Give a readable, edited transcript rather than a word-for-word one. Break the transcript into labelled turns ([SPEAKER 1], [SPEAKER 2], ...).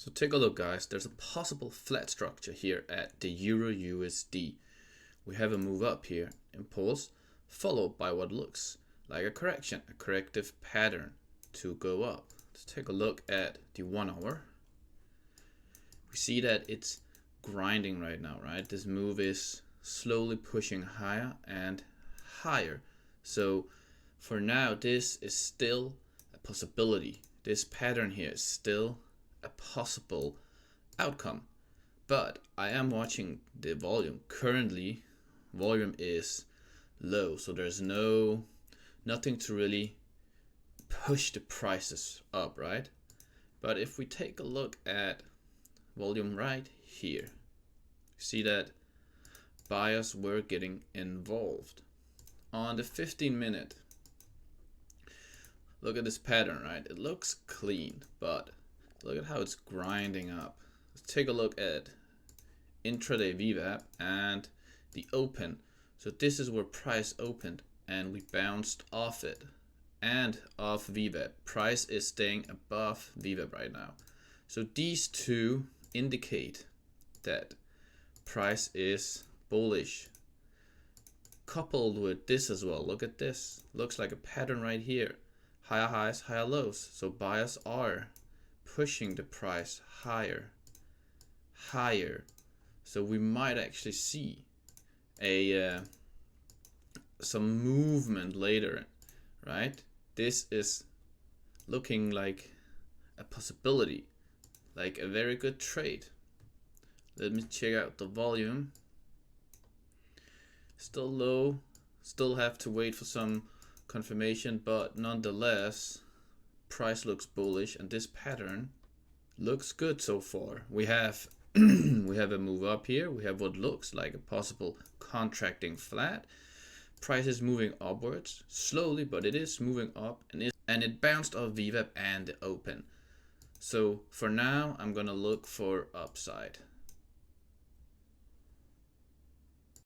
[SPEAKER 1] So take a look, guys. There's a possible flat structure here at the Euro USD. We have a move up here, impulse, followed by what looks like a correction, a corrective pattern to go up. Let's take a look at the 1 hour. We see that it's grinding right now, right? This move is slowly pushing higher and higher. So for now, this is still a possibility. This pattern here is still a possible outcome, but I am watching the volume. Currently volume is low, so there's nothing to really push the prices up, right? But if we take a look at volume right here, see that buyers were getting involved. On the 15-minute, look at this pattern, right? It looks clean, but look at how it's grinding up. Let's take a look at intraday VWAP and the open. So this is where price opened and we bounced off it and off VWAP. Price is staying above VWAP right now. So these two indicate that price is bullish. Coupled with this as well, look at this. Looks like a pattern right here. Higher highs, higher lows. So buyers are pushing the price higher. So we might actually see some movement later, right? This is looking like a possibility, like a very good trade. Let me check out the volume. Still low, still have to wait for some confirmation, but nonetheless price looks bullish and this pattern looks good so far. We have we have a move up here. We have what looks like a possible contracting flat. Price is moving upwards slowly, but it is moving up, and it bounced off VWAP and the open. So for now I'm gonna look for upside.